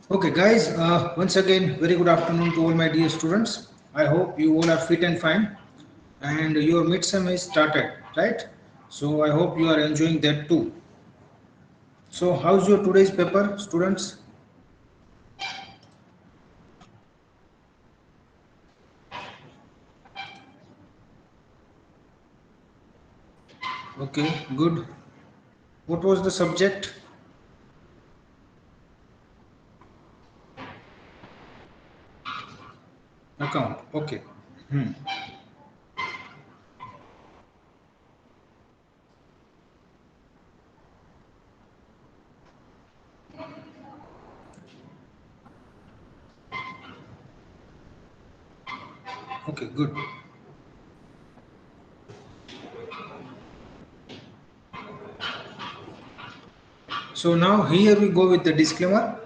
Okay, guys, once again, very good afternoon to all my dear students. I hope you all are fit and fine and your midsem is started, right? So I hope you are enjoying that too. So how's your today's paper, students? Okay, good. What was the subject? Account. Okay. Hmm. Okay, good. So now here we go with the disclaimer.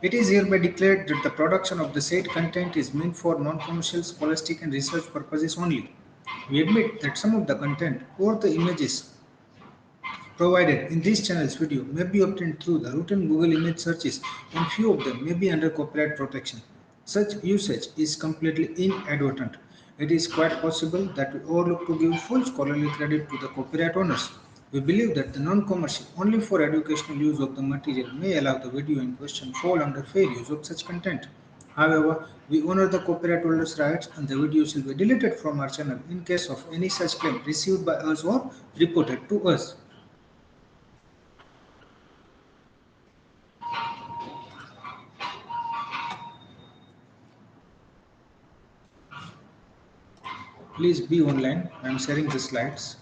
It is hereby declared that the production of the said content is meant for non-commercial, scholastic and research purposes only. We admit that some of the content or the images provided in this channel's video may be obtained through the routine Google image searches and few of them may be under copyright protection. Such usage is completely inadvertent. It is quite possible that we overlook to give full scholarly credit to the copyright owners. We believe that the non-commercial, only for educational use of the material may allow the video in question fall under fair use of such content. However, we honor the copyright holders' rights and the video shall be deleted from our channel in case of any such claim received by us or reported to us. Please be online. I am sharing the slides.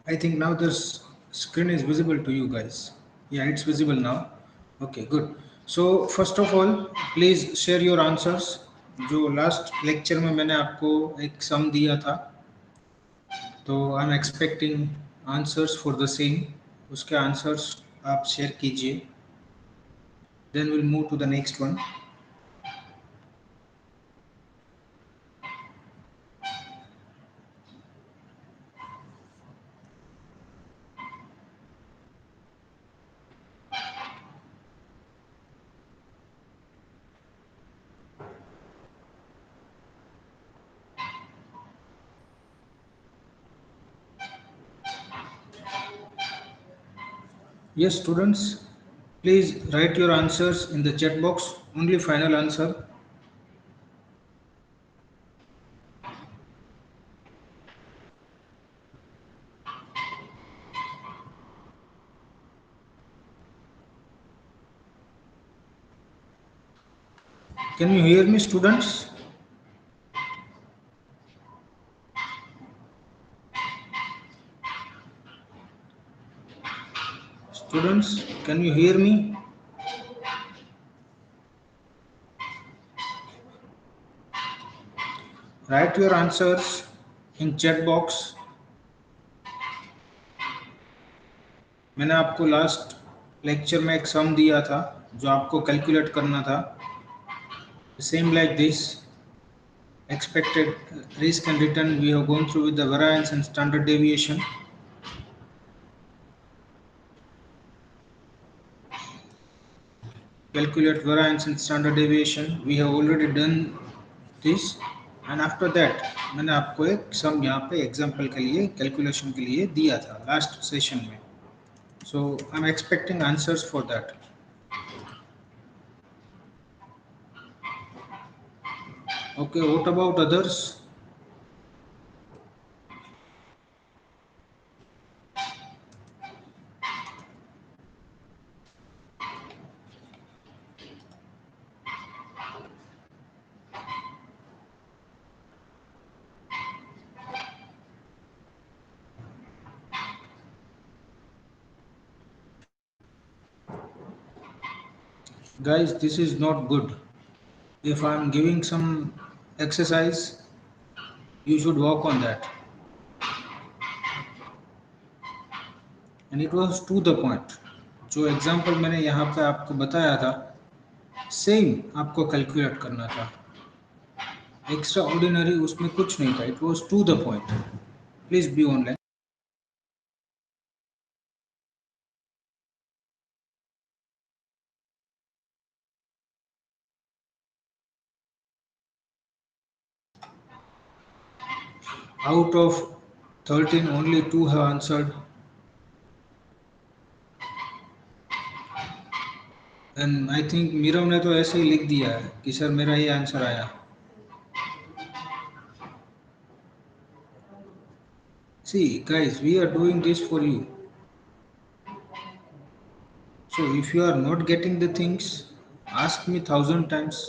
I think now this screen is visible to you guys. Yeah, it's visible now. Okay, good. So first of all, please share your answers. जो last lecture में मैंने आपको एक sum दिया था, तो I am expecting answers for the same. उसके answers आप शेयर कीजिए. Then will move to the next one. Yes, students, please write your answers in the chat box. Only final answer. Can you hear me, students? Students, can you hear me? Write your answers in chat box. मैंने आपको last lecture में एक sum दिया था जो आपको calculate करना था. Same like this expected risk and return we have gone through with the variance and standard deviation. Calculate variance and standard deviation we have already done this, and after that मैंने आपको एक सम यहाँ पे example के लिए calculation के लिए दिया था लास्ट सेशन में. So I'm expecting answers for that. Okay, what about others? Guys, this is not good. If I'm giving some exercise, you should work on that. And it was to the point. जो example मैंने यहाँ पे आपको बताया था same आपको calculate करना था. एक्स्ट्रा ऑर्डिनरी उसमें कुछ नहीं था. It was to the point. Please be online. Out of 13, only 2 have answered. And I think मीरव ने तो ऐसे ही लिख दिया है कि सर मेरा ये आंसर आया. See, guys, we are doing this for you. So if you are not getting the things, ask me 1,000 times.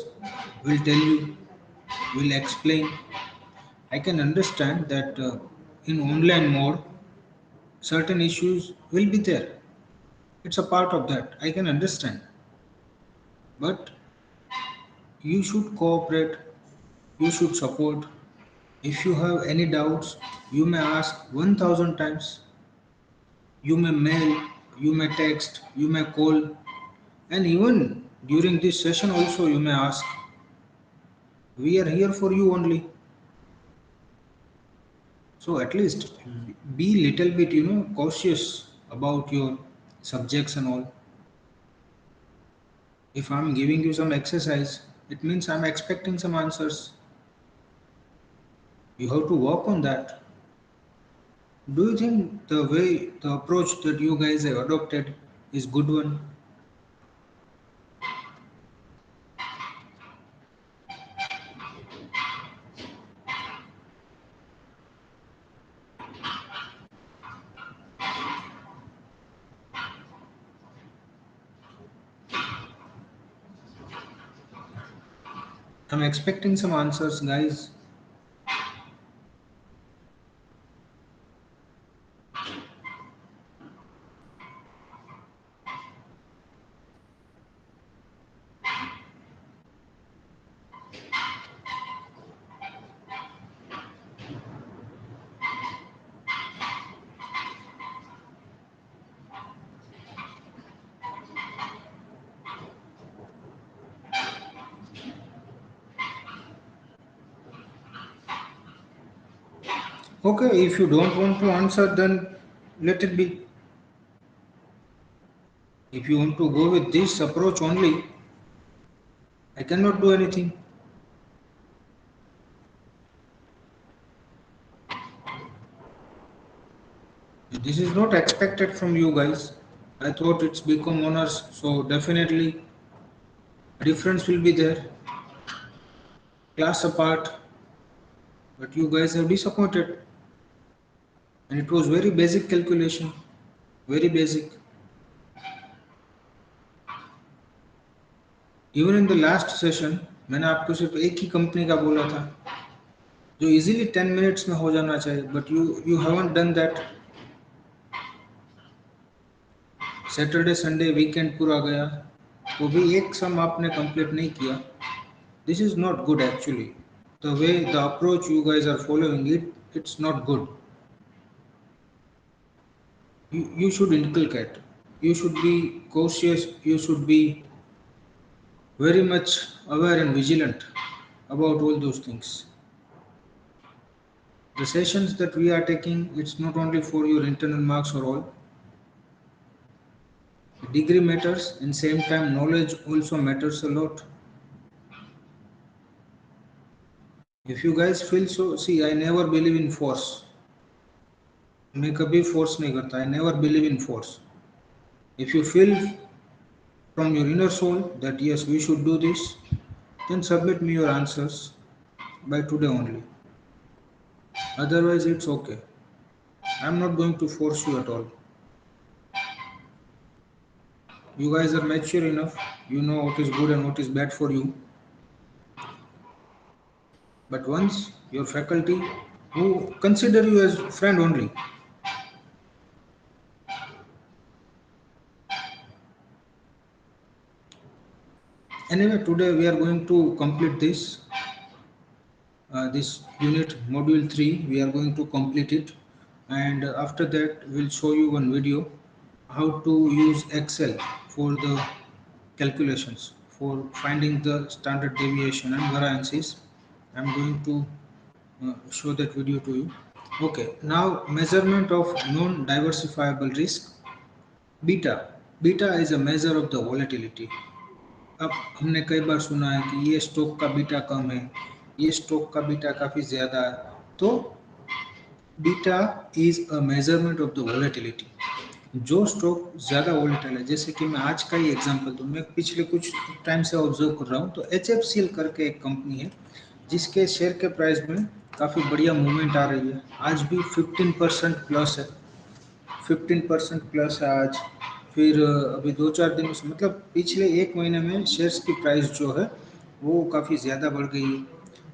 We'll tell you. We'll explain. I can understand that in online mode, certain issues will be there. It's a part of that. I can understand. But you should cooperate. You should support. If you have any doubts, you may ask 1,000 times. You may mail, you may text, you may call, and even during this session also you may ask. We are here for you only. So at least be little bit, cautious about your subjects and all. If I'm giving you some exercise, it means I'm expecting some answers. You have to work on that. Do you think the approach that you guys have adopted is good one? I'm expecting some answers, guys. Okay, if you don't want to answer, then let it be. If you want to go with this approach only, I cannot do anything. This is not expected from you guys. I thought it's become honors, so definitely a difference will be there. Class apart, but you guys have disappointed. And it was very basic calculation, very basic. Even in the last session मैंने आपको सिर्फ एक ही company का बोला था जो easily 10 minutes में हो जाना चाहिए, but you haven't done that. Saturday Sunday weekend पूरा गया तो भी एक सम आपने कंप्लीट नहीं किया. This is not good actually. The way the approach you guys are following it's not good. You should inculcate. You should be cautious. You should be very much aware and vigilant about all those things. The sessions that we are taking, it's not only for your internal marks or all. Degree matters, and same time knowledge also matters a lot. If you guys feel so, see, I never believe in force. मैं कभी force नहीं करता. I never believe in force. If you feel from your inner soul that yes, we should do this, then submit me your answers by today only. Otherwise, it's okay. I'm not going to force you at all. You guys are mature enough. You know what is good and what is bad for you. But once your faculty who consider you as friend only. Anyway, today we are going to complete this unit module 3. We are going to complete it, and after that we'll show you one video how to use Excel for the calculations for finding the standard deviation and variances. I'm going to show that video to you. Okay, now measurement of non-diversifiable risk. Beta is a measure of the volatility. अब हमने कई बार सुना है कि ये stock का beta कम है, ये स्टॉक का बीटा काफ़ी ज़्यादा है. तो beta is a measurement of the volatility. जो स्टॉक ज़्यादा वॉलेटाइल है, जैसे कि मैं आज का ही एग्जांपल दूँ, मैं पिछले कुछ टाइम से ऑब्जर्व कर रहा हूँ, तो HFCL करके एक कंपनी है जिसके शेयर के प्राइस में काफ़ी बढ़िया मूवमेंट आ रही है. आज भी 15% प्लस है, 15% प्लस है आज. फिर अभी 2-4 दिनों से, मतलब पिछले एक महीने में शेयर्स की प्राइस जो है वो काफ़ी ज़्यादा बढ़ गई है.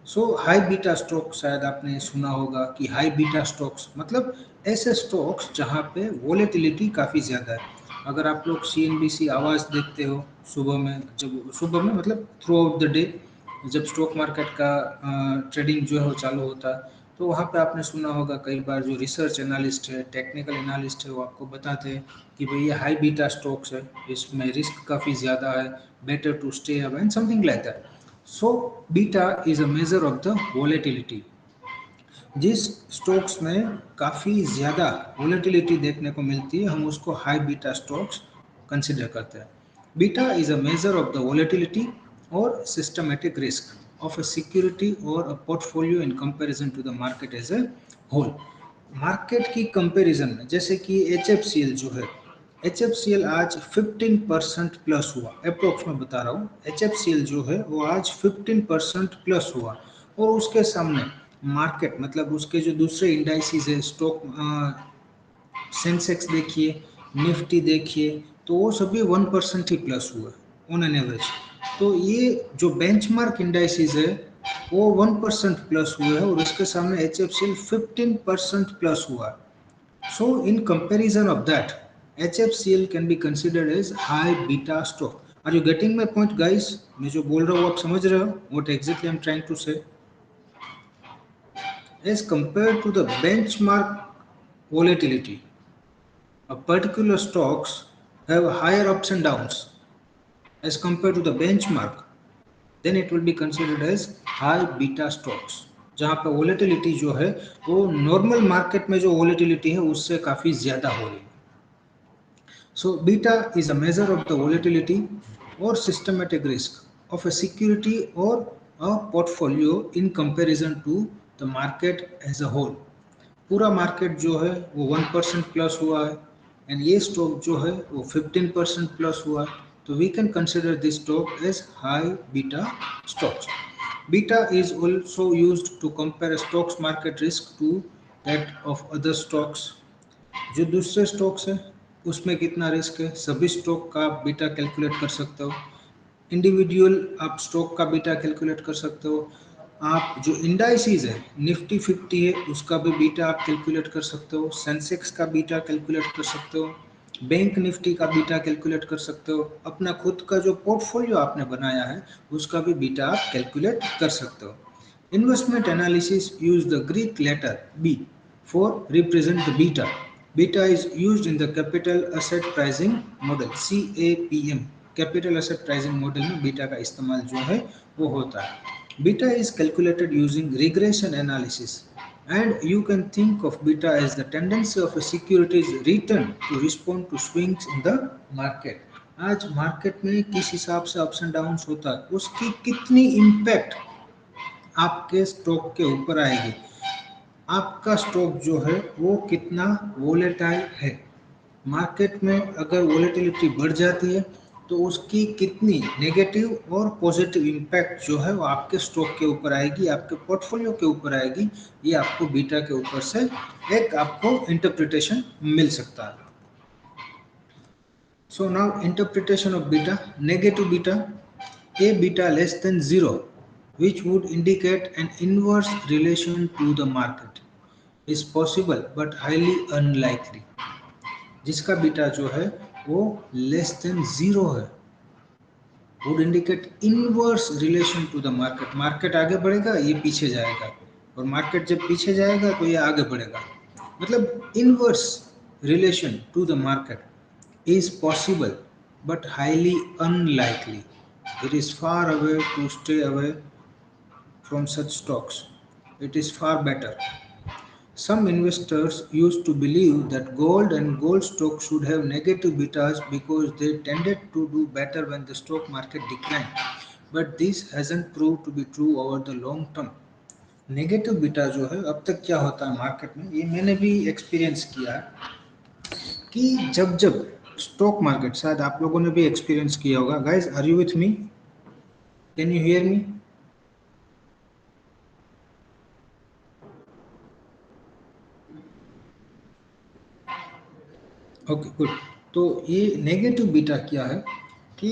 सो हाई बीटा स्टॉक शायद आपने सुना होगा कि हाई बीटा स्टॉक्स मतलब ऐसे स्टॉक्स जहाँ पे वोलेटिलिटी काफ़ी ज़्यादा है. अगर आप लोग CNBC आवाज़ देखते हो सुबह में, जब सुबह में मतलब थ्रू आउट द डे, जब स्टॉक मार्केट का ट्रेडिंग जो है वो चालू होता है, तो वहाँ पे आपने सुना होगा कई बार जो रिसर्च एनालिस्ट है, टेक्निकल एनालिस्ट है, वो आपको बताते हैं कि भाई ये हाई बीटा स्टॉक्स है, इसमें रिस्क काफ़ी ज़्यादा है, better to stay away and something like that. So beta is a major of the volatility. जिस स्टॉक्स में काफ़ी ज़्यादा वॉलेटिलिटी देखने को मिलती है, हम उसको हाई बीटा स्टॉक्स कंसिडर करते हैं. Beta is a major of the volatility or systematic risk of a security or a portfolio in comparison to the market as a whole. Market की कंपैरिजन में, जैसे कि HFCL जो है, HFCL आज 15% plus हुआ, अप्रोक्स में बता रहा हूँ. HFCL जो है वो आज 15% प्लस हुआ, और उसके सामने मार्केट मतलब उसके जो दूसरे इंडाइसिस है, स्टॉक सेंसेक्स देखिए, निफ्टी देखिए, तो वो सभी 1% ही प्लस हुआ ऑन एन एवरेज. तो ये जो बेंचमार्क इंडाइसिस है वो 1% प्लस हुए हैं, और उसके सामने HFCL 15% प्लस हुआ. So in comparison of that, HFCL can be considered as high beta stock. Are you getting my point, guys? मैं जो बोल रहा हूँ आप समझ रहे हो? What exactly I'm trying to say? As compared to the benchmark volatility, a particular stocks have higher ups and downs as compared to the benchmark, then it will be considered as high beta stocks. जहाँ पे volatility जो है वो normal market में जो volatility है उससे काफ़ी ज़्यादा हो रही है. So beta is a measure of the volatility or systematic risk of a security or a portfolio in comparison to the market as a whole. पूरा मार्केट जो है वो 1% प्लस हुआ है, एंड ये स्टॉक जो है वो 15% प्लस हुआ है, तो we can consider this stock as high beta stocks. Beta is also used to compare stocks market risk to that of other stocks. जो दूसरे स्टॉक्स हैं उसमें कितना रिस्क है, सभी स्टॉक का आप बीटा कैलकुलेट कर सकते हो. इंडिविजुअल आप स्टॉक का बीटा कैलकुलेट कर सकते हो. आप जो इंडाइसिस है, निफ्टी 50 है, उसका भी बीटा आप कैलकुलेट कर सकते हो. सेंसेक्स का बीटा कैलकुलेट कर सकते हो. बैंक निफ्टी का बीटा कैलकुलेट कर सकते हो. अपना खुद का जो पोर्टफोलियो आपने बनाया है उसका भी बीटा आप कैलकुलेट कर सकते हो. Investment analysis use the Greek letter B for represent the beta. Beta is used in the capital asset pricing model CAPM. Capital asset pricing model में बीटा का इस्तेमाल जो है वो होता है. Beta is calculated using regression analysis, and you can think of beta as the tendency of a securities return to respond to swings in the market. आज market में किस हिसाब से अप्स एंड डाउन्स होता है, उसकी कितनी इम्पैक्ट आपके स्टॉक के ऊपर आएगी। आपका स्टॉक जो है वो कितना वोलेटाइल है। मार्केट में अगर वोलेटिलिटी बढ़ जाती है तो उसकी कितनी नेगेटिव और पॉजिटिव इम्पैक्ट जो है वो आपके स्टॉक के ऊपर आएगी, आपके पोर्टफोलियो के ऊपर आएगी। ये आपको बीटा के ऊपर से एक आपको इंटरप्रिटेशन मिल सकता है। So now interpretation of beta, negative beta, a beta less than 0, which would indicate an inverse relation to the market, is possible but highly unlikely. जिसका बीटा जो है वो लेस देन 0 है, would indicate inverse relation to the market. Market आगे बढ़ेगा, ये पीछे जाएगा, और मार्केट जब पीछे जाएगा तो ये आगे बढ़ेगा। मतलब inverse relation to the market is possible but highly unlikely. It is far away to stay away from such stocks. It is far better. Some investors used to believe that gold and gold stocks should have negative betas because they tended to do better when the stock market declined. But this hasn't proved to be true over the long term. Negative beta जो है अब तक क्या होता है market में, ये मैंने भी एक्सपीरियंस किया है कि जब जब स्टॉक मार्केट, शायद आप लोगों ने भी एक्सपीरियंस किया होगा। Guys, are you with me? Can you hear me? Okay, good. तो ये नेगेटिव बीटा क्या है कि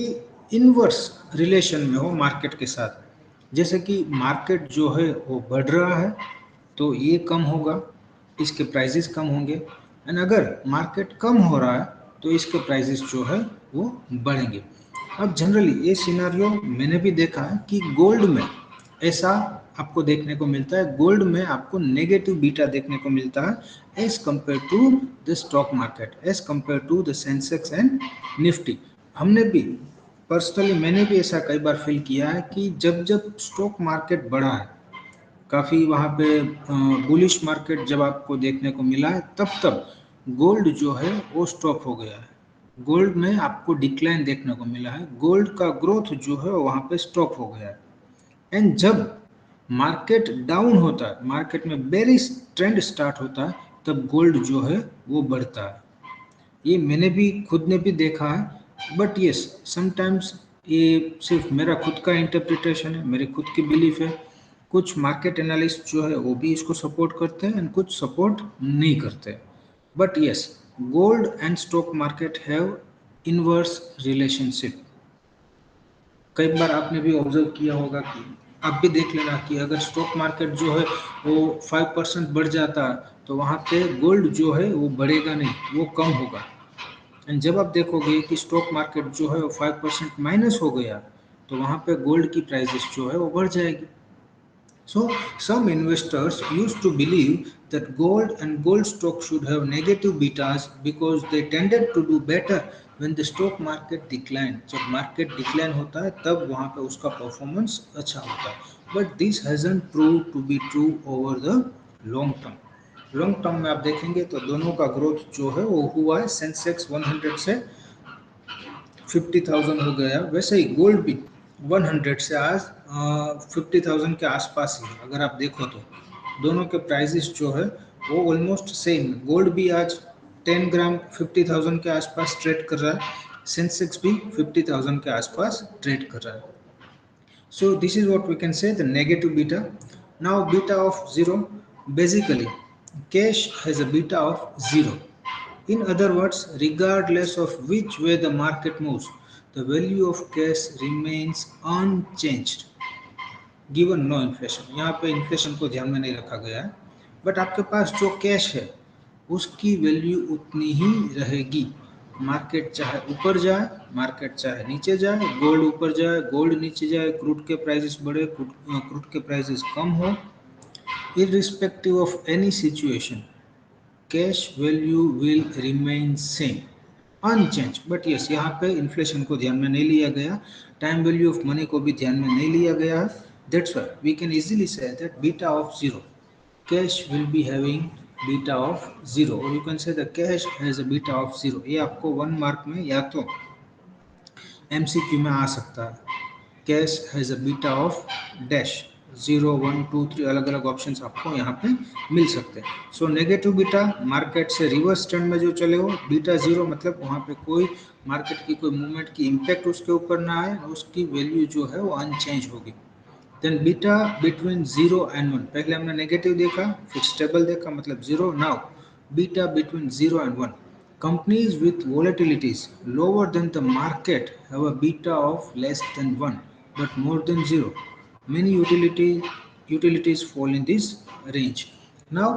इनवर्स रिलेशन में हो मार्केट के साथ। जैसे कि मार्केट जो है वो बढ़ रहा है तो ये कम होगा, इसके प्राइसेस कम होंगे। एंड अगर मार्केट कम हो रहा है तो इसके प्राइसेस जो है वो बढ़ेंगे। अब जनरली ये सिनारियो मैंने भी देखा है कि गोल्ड में ऐसा आपको देखने को मिलता है। गोल्ड में आपको नेगेटिव बीटा देखने को मिलता है as compared to the stock market, as compared to the Sensex and Nifty. हमने भी पर्सनली, मैंने भी ऐसा कई बार फील किया है कि जब जब स्टॉक मार्केट बढ़ा है, काफ़ी वहाँ पे बुलिश मार्केट जब आपको देखने को मिला है, तब तब गोल्ड जो है वो स्टॉप हो गया है। गोल्ड में आपको डिक्लाइन देखने को मिला है, गोल्ड का ग्रोथ जो है वहाँ पे स्टॉप हो गया है। एंड जब मार्केट डाउन होता है, मार्केट में बेरिश ट्रेंड स्टार्ट होता है, तब गोल्ड जो है वो बढ़ता है। ये मैंने भी खुद ने भी देखा है। बट यस, समटाइम्स ये सिर्फ मेरा खुद का इंटरप्रिटेशन है, मेरी खुद की बिलीफ है। कुछ मार्केट एनालिस्ट जो है वो भी इसको सपोर्ट करते हैं एंड कुछ सपोर्ट नहीं करते। But yes, gold and stock market have inverse relationship. कई बार आपने भी ऑब्जर्व किया होगा कि आप भी देख लेना कि अगर स्टॉक मार्केट जो है वो 5% बढ़ जाता है तो वहाँ पे गोल्ड जो है वो बढ़ेगा नहीं, वो कम होगा। एंड जब आप देखोगे कि स्टॉक मार्केट जो है वो 5% माइनस हो गया तो वहाँ पे गोल्ड की प्राइसेस जो है वो बढ़ जाएगी। So, some investors used to believe that gold and gold stocks should have negative betas because they tended to do better when the stock market declined. जब market decline होता है तब वहाँ पे उसका performance अच्छा होता है. But this hasn't proved to be true over the long term. Long term में आप देखेंगे तो दोनों का ग्रोथ जो है वो हुआ है। सेंसेक्स 100 से 50,000 हो गया, वैसे ही गोल्ड भी 100 से आज 50,000 के आसपास ही है। अगर आप देखो तो दोनों के प्राइसेस जो है वो ऑलमोस्ट सेम है। गोल्ड भी आज 10 ग्राम 50,000 के आसपास ट्रेड कर रहा है, सेंसेक्स भी 50,000 के आसपास ट्रेड कर रहा है। So this is what we can say, the negative beta. Now beta of 0, basically cash has a beta of 0. In other words, regardless of which way the market moves, the value of cash remains unchanged given no inflation. यहाँ पे inflation को ध्यान में नहीं रखा गया है, but आपके पास जो कैश है उसकी वैल्यू उतनी ही रहेगी। मार्केट चाहे ऊपर जाए, मार्केट चाहे नीचे जाए, गोल्ड ऊपर जाए, गोल्ड नीचे जाए, क्रूड के प्राइसेस बढ़े, क्रूड के प्राइसेस कम हो, irrespective of any situation, cash value will remain same, unchanged. But yes, यहाँ पे इन्फ्लेशन को ध्यान में नहीं लिया गया, टाइम वैल्यू ऑफ मनी को भी ध्यान में नहीं लिया गया। That's why we can easily say that beta of 0, cash will be having beta of 0, और you can say the cash has a beta of 0। ये आपको 1 मार्क में या तो एमसीक्यू में आ सकता है। Cash has a beta of dash 0, 1, 2, 3 अलग अलग ऑप्शंस आपको यहाँ पे मिल सकते हैं। सो नेगेटिव बीटा मार्केट से रिवर्स ट्रेंड में जो चले हो, बीटा 0 मतलब वहाँ पे कोई मार्केट की कोई मूवमेंट की इम्पैक्ट उसके ऊपर ना आए, उसकी वैल्यू जो है वो अनचेंज होगी। देन बीटा बिटवीन 0 एंड 1, पहले हमने नेगेटिव देखा, फिर स्टेबल देखा मतलब 0, now beta between 0 and 1, companies with volatilities lower than the market have a beta of less than 1 but more than 0. Many utilities fall in this range. Now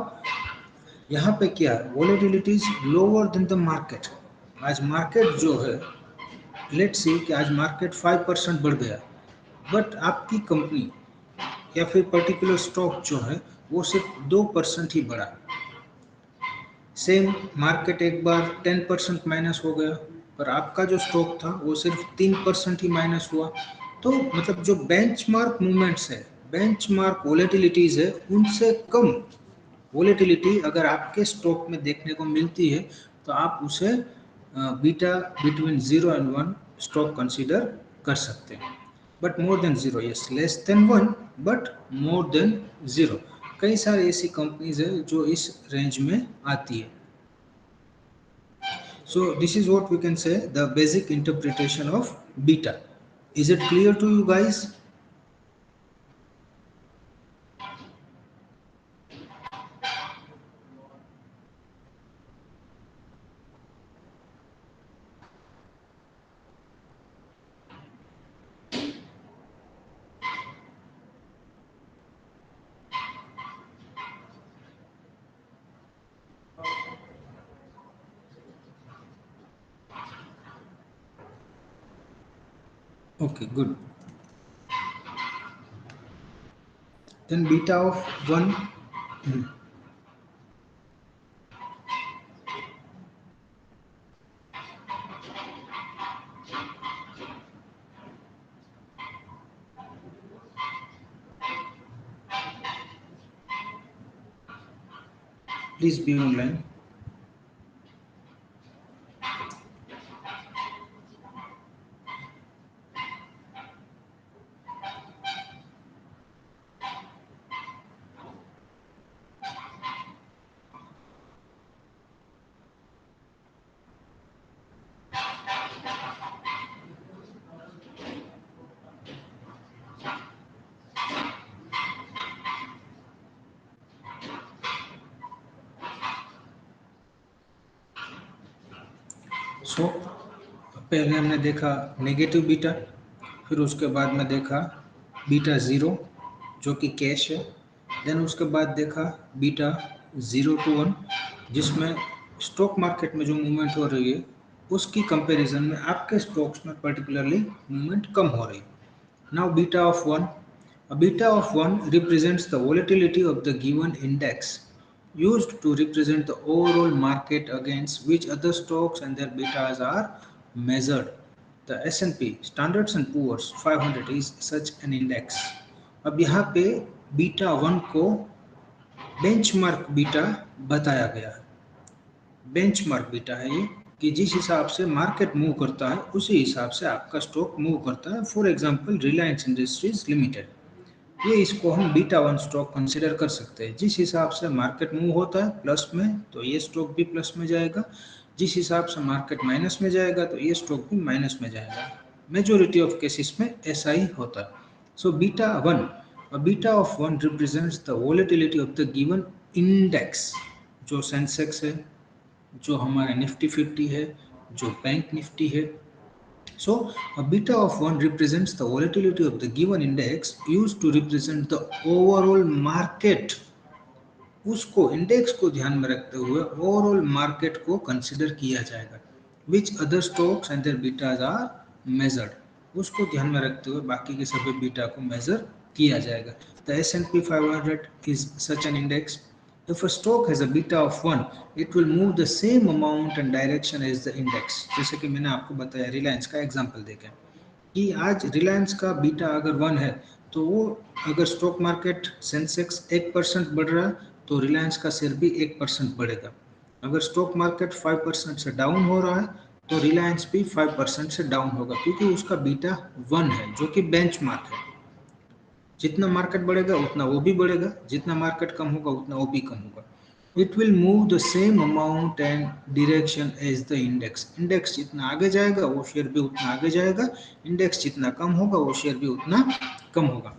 यहाँ पे क्या है, वॉलेटिलिटीज लोअर देन द मार्केट। आज market जो है, let's see कि आज market 5% बढ़ गया, बट आपकी कंपनी या फिर पर्टिकुलर स्टॉक जो है वो सिर्फ 2% ही बढ़ा। सेम मार्केट एक बार 10% माइनस हो गया, पर आपका जो स्टॉक था वो सिर्फ 3% ही माइनस हुआ। तो मतलब जो बेंचमार्क मूवमेंट्स है, बेंचमार्क वोलेटिलिटीज है, उनसे कम वोलेटिलिटी अगर आपके स्टॉक में देखने को मिलती है तो आप उसे beta between 0 and 1 stock consider कर सकते हैं। But more than 0, yes, less than 1 but more than 0, कई सारी ऐसी कंपनीज है जो इस रेंज में आती है। So this is what we can say the basic interpretation of beta. Is it clear to you guys? Okay, good. Then beta of 1. Please be online. सो पहले हमने देखा नेगेटिव बीटा, फिर उसके बाद में देखा बीटा 0 जो कि कैश है। देन उसके बाद देखा बीटा 0 to 1 जिसमें स्टॉक मार्केट में जो मूवमेंट हो रही है उसकी कंपैरिजन में आपके स्टॉक्स में पर्टिकुलरली मूवमेंट कम हो रही है। Now beta of 1. A beta of 1 represents the volatility of the given index, used to represent the overall market against which other stocks and their betas are measured. The S&P Standards and Poor's 500 is such an index. अब यहाँ पे beta 1 को benchmark beta बताया गया है। Benchmark beta है ये कि जिस हिसाब से मार्केट मूव करता है उसी हिसाब से आपका स्टॉक मूव करता है। For example Reliance industries limited, ये इसको हम बीटा 1 स्टॉक कंसिडर कर सकते हैं। जिस हिसाब से मार्केट मूव होता है प्लस में तो ये स्टॉक भी प्लस में जाएगा, जिस हिसाब से मार्केट माइनस में जाएगा तो ये स्टॉक भी माइनस में जाएगा। मेजोरिटी ऑफ केसेस में ऐसा ही होता है। So beta 1, beta of 1 represents the volatility of the given index, जो सेंसेक्स है, जो हमारा निफ्टी 50 है, जो बैंक निफ्टी है। So a beta of 1 represents the volatility of the given index used to represent the overall market. उसको index को ध्यान में रखते हुए ओवरऑल मार्केट को कंसिडर किया जाएगा। Which other stocks and their betas are measured, उसको ध्यान में रखते हुए बाकी के सभी बीटा को मेजर किया जाएगा। The S&P 500 is such an index. If a stock has a beta of 1, it will move the same amount and direction as the index. जैसे कि मैंने आपको बताया रिलायंस का एग्जांपल देखें कि आज रिलायंस का बीटा अगर 1 है तो वो अगर स्टॉक मार्केट सेंसेक्स 1% बढ़ रहा है तो रिलायंस का शेयर भी 1% बढ़ेगा। अगर स्टॉक मार्केट 5% से डाउन हो रहा है तो रिलायंस भी 5% से डाउन होगा, क्योंकि उसका बीटा 1 है जो कि बेंचमार्क है। जितना मार्केट बढ़ेगा उतना वो भी बढ़ेगा, जितना मार्केट कम होगा उतना वो भी कम होगा. It will move the same amount and direction as the index. Index जितना आगे जाएगा वो शेयर भी उतना आगे जाएगा, इंडेक्स जितना कम होगा वो शेयर भी उतना कम होगा.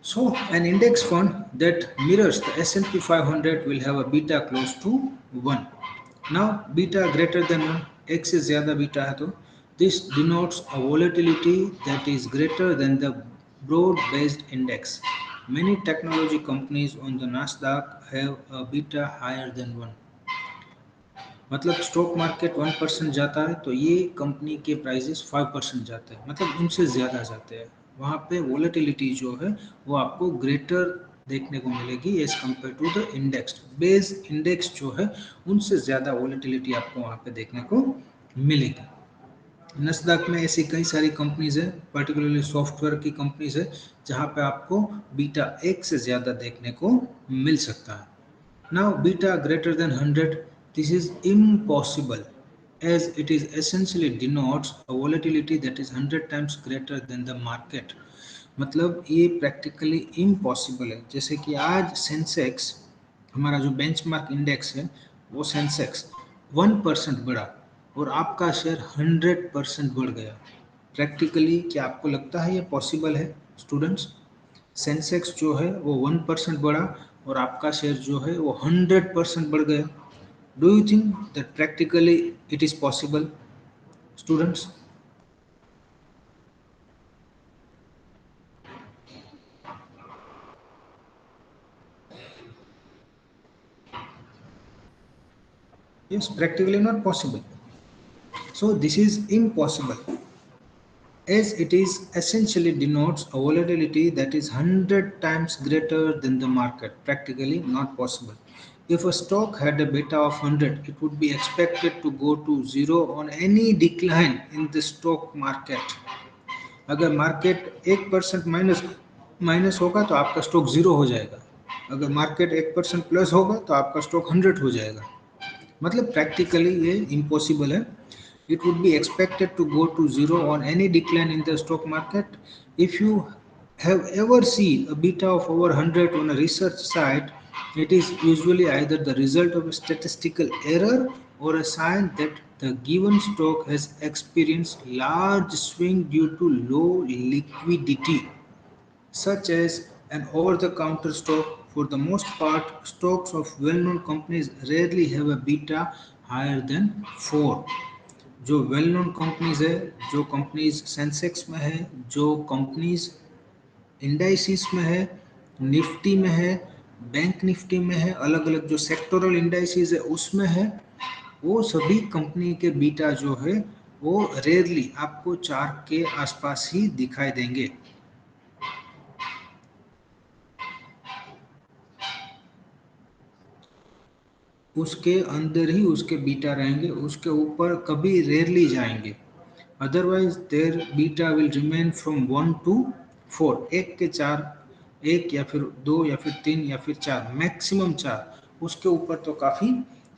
So an index fund that mirrors the S&P 500 will have a beta close to 1. Now beta greater than 1, x से ज़्यादा beta है तो this denotes a volatility that is greater than the broad-based index. Many technology companies on the Nasdaq have a beta higher than 1. मतलब stock market 1% जाता है तो ये company के प्राइजेस 5% जाते हैं, मतलब उनसे ज़्यादा जाते हैं. वहाँ पे वोलेटिलिटी जो है वो आपको ग्रेटर देखने को मिलेगी as compared to the index. Base index जो है उनसे ज़्यादा वोलेटिलिटी आपको वहाँ पे देखने को मिलेगी. नस्दक में ऐसी कई सारी कंपनीज है, पर्टिकुलरली सॉफ्टवेयर की कंपनीज है, जहाँ पे आपको बीटा 1 से ज़्यादा देखने को मिल सकता है. Now beta greater than 100, this is impossible as it is essentially denotes a volatility that is 100 times greater than the market. मतलब ये प्रैक्टिकली इम्पॉसिबल है. जैसे कि आज सेंसेक्स, हमारा जो बेंचमार्क इंडेक्स है, वो सेंसेक्स 1% बढ़ा और आपका शेयर 100% बढ़ गया. प्रैक्टिकली क्या आपको लगता है ये पॉसिबल है स्टूडेंट्स? सेंसेक्स जो है वो 1% बढ़ा और आपका शेयर जो है वो 100% बढ़ गया. Do you think that practically it is possible students? Yes, practically not possible. So this is impossible as it is essentially denotes a volatility that is 100 times greater than the market. Practically not possible. If a stock had a beta of 100, it would be expected to go to zero on any decline in the stock market. अगर market 1% minus minus होगा तो आपका stock zero हो जाएगा. अगर market 1% plus होगा तो आपका स्टॉक 100 हो जाएगा. मतलब प्रैक्टिकली ये इम्पॉसिबल है. It would be expected to go to zero on any decline in the stock market. If you have ever seen a beta of over 100 on a research site, it is usually either the result of a statistical error or a sign that the given stock has experienced large swing due to low liquidity, such as an over-the-counter stock. For the most part, stocks of well-known companies rarely have a beta higher than 4. जो well known companies है, जो companies Sensex में है, जो companies indices में है, Nifty में है, बैंक निफ्टी में है, अलग अलग जो सेक्टोरल इंडाइसिस है उसमें है, वो सभी कंपनी के बीटा जो है वो रेयरली आपको 4 के आसपास ही दिखाई देंगे. उसके अंदर ही उसके बीटा रहेंगे, उसके ऊपर कभी रेयरली जाएंगे. Otherwise their beta will remain from 1 to 4. एक के 4, एक या फिर 2 या फिर 3 या फिर 4, मैक्सिमम 4, उसके ऊपर तो काफ़ी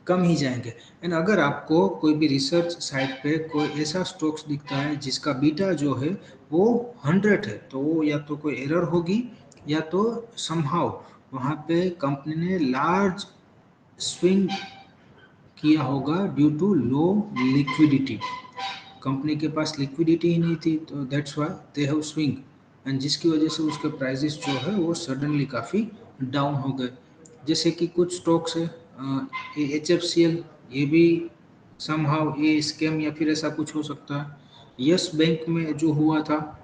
कम ही जाएंगे. एंड अगर आपको कोई भी रिसर्च साइट पे कोई ऐसा स्टॉक्स दिखता है जिसका बीटा जो है वो 100 है, तो वो या तो कोई एरर होगी या तो समहाउ वहाँ पे कंपनी ने लार्ज स्विंग किया होगा due to low liquidity. Company के पास लिक्विडिटी ही नहीं थी, तो that's why they have swing, एंड जिसकी वजह से उसके प्राइसेस जो है वो सडनली काफ़ी डाउन हो गए. जैसे कि कुछ स्टॉक्स है, एच एफ सी एल, ये भी समहाउ ये स्कैम या फिर ऐसा कुछ हो सकता है. यस बैंक में जो हुआ था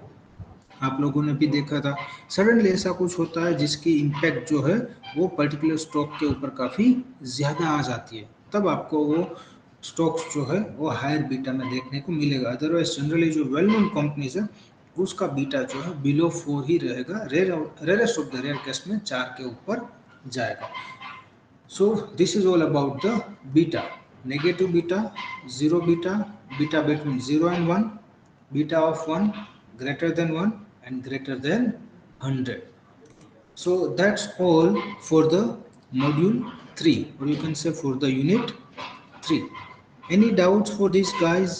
आप लोगों ने भी देखा था, सडनली ऐसा कुछ होता है जिसकी इम्पैक्ट जो है वो पर्टिकुलर स्टॉक के ऊपर काफ़ी ज़्यादा आ जाती है, तब आपको वो स्टॉक्स जो है वो हायर बीटा में देखने को मिलेगा. अदरवाइज जनरली जो वेल नोन कंपनीज है उसका बीटा जो है बिलो 4 ही रहेगा, rarest of the rare case में 4 के ऊपर जाएगा. So this is all about the beta. Negative beta, zero beta, beta between 0 and 1, beta of 1 greater than 1 and greater than 100. So that's all for the module 3, or you can say for the unit 3. Any doubts for these guys?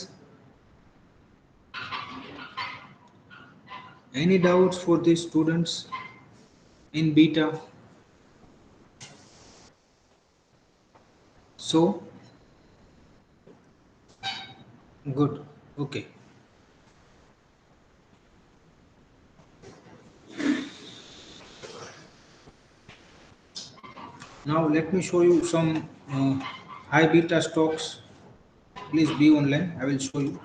Any doubts for these students? in beta. So good. Okay. Now let me show you some high beta stocks. Please be online. I will show you.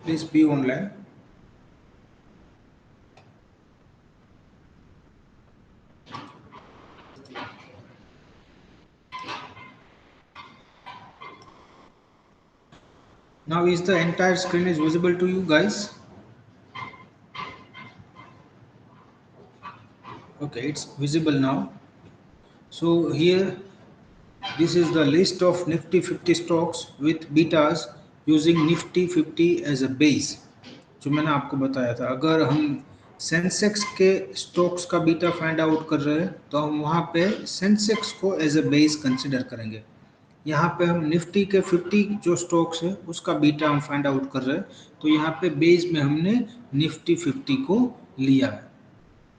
Please be online. Now is the entire screen is visible to you guys? Okay, it's visible now. So here this is the list of Nifty 50 stocks with betas using Nifty 50 as a base. जो मैंने आपको बताया था, अगर हम Sensex के stocks का beta find out कर रहे हैं तो हम वहाँ पे सेंसेक्स को एज ए बेस कंसिडर करेंगे। यहाँ पे हम निफ्टी के 50 जो स्टॉक्स है उसका बीटा हम फाइंड आउट कर रहे हैं, तो यहाँ पे बेस में हमने निफ्टी 50 को लिया है।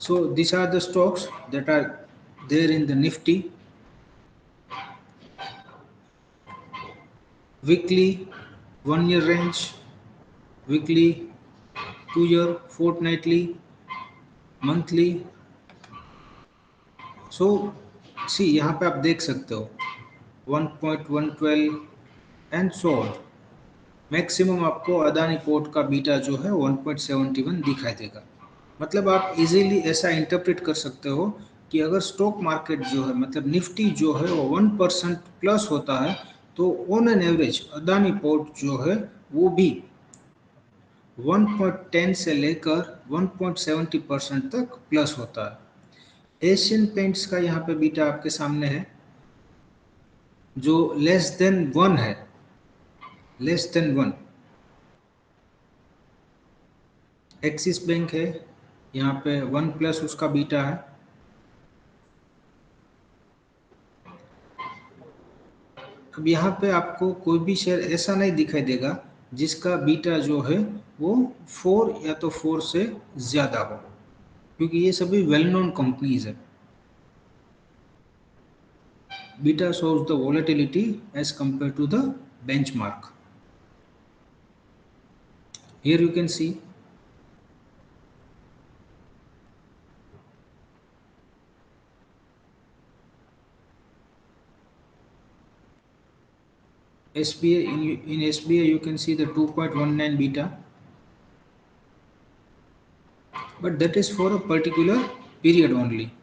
So this are the stocks that are there in the Nifty weekly, 1 year range, weekly, 2 year, fortnightly, monthly. So see यहाँ पे आप देख सकते हो 1.112 एंड सो ऑन। मैक्सिमम आपको अदानी पोर्ट का बीटा जो है 1.71 दिखाई देगा। मतलब आप इजीली ऐसा इंटरप्रेट कर सकते हो कि अगर स्टॉक मार्केट जो है मतलब निफ्टी जो है वो 1% प्लस होता है तो on an average Adani port जो है वो भी 1.10 से लेकर 1.70% तक प्लस होता है। एशियन पेंट्स का यहाँ पे बीटा आपके सामने है जो लेस देन वन है, less than one. Axis bank है, यहाँ पे 1+ उसका बीटा है। अब यहाँ पे आपको कोई भी शेयर ऐसा नहीं दिखाई देगा जिसका बीटा जो है वो 4 या तो 4 से ज़्यादा हो, क्योंकि ये सभी वेल नोन कंपनीज है। Beta shows the volatility as compared to the benchmark. Here you can see SBI. In SBI you can see the 2.19 beta, but that is for a particular period only.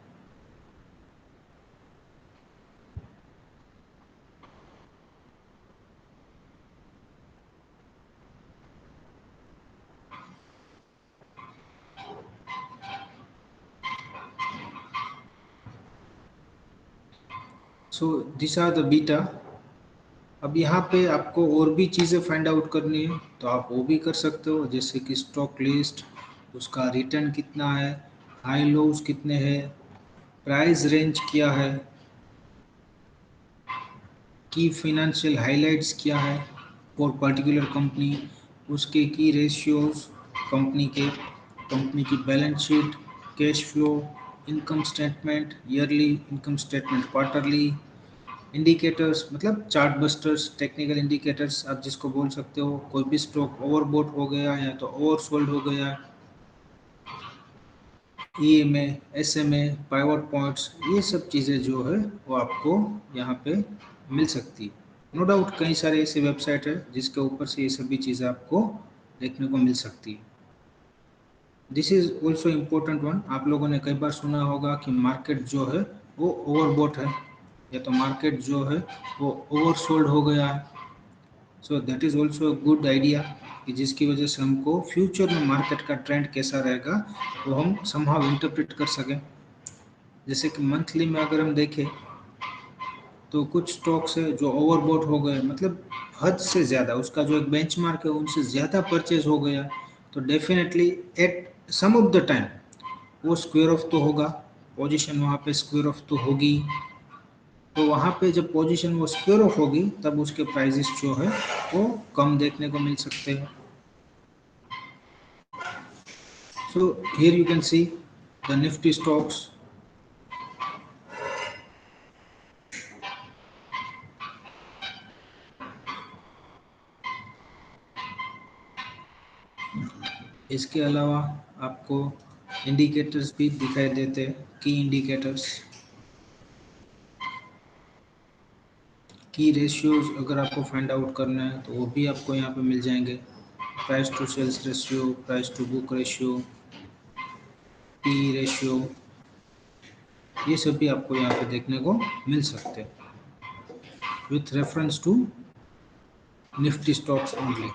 So this are the beta. अब यहाँ पे आपको और भी चीज़ें find out करनी है तो आप वो भी कर सकते हो, जैसे कि स्टॉक लिस्ट, उसका रिटर्न कितना है, हाई लोज कितने हैं, प्राइस रेंज क्या है, की फाइनेंशियल हाइलाइट्स क्या है फॉर पर्टिकुलर कंपनी, उसके की रेशियोज, कंपनी के, कंपनी की balance sheet, cash flow, income statement, yearly income statement, quarterly, indicators मतलब चार्ट बस्टर्स, टेक्निकल इंडिकेटर्स आप जिसको बोल सकते हो, कोई भी स्टॉक ओवरबॉट हो गया या तो ओवरसोल्ड हो गया, ईएमए, एसएमए, पाइवट पॉइंट्स, ये सब चीज़ें जो है वो आपको यहाँ पे मिल सकती है। नो डाउट कई सारे ऐसे वेबसाइट है जिसके ऊपर से ये सभी चीज़ें आपको देखने को मिल सकती है। This is also important one. आप लोगों ने कई बार सुना होगा कि मार्केट जो है वो ओवरबॉट है या तो मार्केट जो है वो ओवरसोल्ड हो गया है। So that is also good idea कि जिसकी वजह से हमको फ्यूचर में मार्केट का ट्रेंड कैसा रहेगा वो हम समहाउ इंटरप्रेट कर सकें। जैसे कि मंथली में अगर हम देखें तो कुछ स्टॉक्स है जो ओवरबॉट हो गए, मतलब हद से ज़्यादा, उसका जो एक बेंचमार्क है उनसे ज़्यादा परचेज हो गया, तो definitely at some of the time वो स्क्वेयर ऑफ तो होगा, पोजीशन वहाँ पे स्क्वेयर ऑफ तो होगी। तो वहाँ पे जब पोजीशन वो स्क्वेयर ऑफ होगी तब उसके प्राइजेस जो है वो कम देखने को मिल सकते हैं। So here you can see the Nifty stocks. इसके अलावा आपको इंडिकेटर्स भी दिखाई देते हैं, की इंडिकेटर्स, की रेशियोज अगर आपको फाइंड आउट करना है तो वो भी आपको यहाँ पे मिल जाएंगे। Price to sales ratio, price to book ratio, P ratio, ये सब भी आपको यहाँ पे देखने को मिल सकते हैं with reference to Nifty stocks only.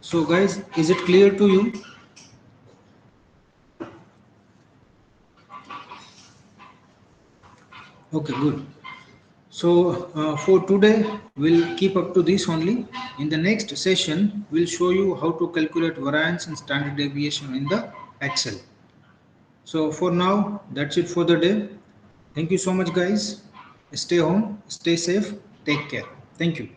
So guys, is it clear to you? Okay, good. So for today, we'll keep up to this only. In the next session, we'll show you how to calculate variance and standard deviation in the Excel. So for now, that's it for the day. Thank you so much, guys. Stay home, stay safe, take care. Thank you.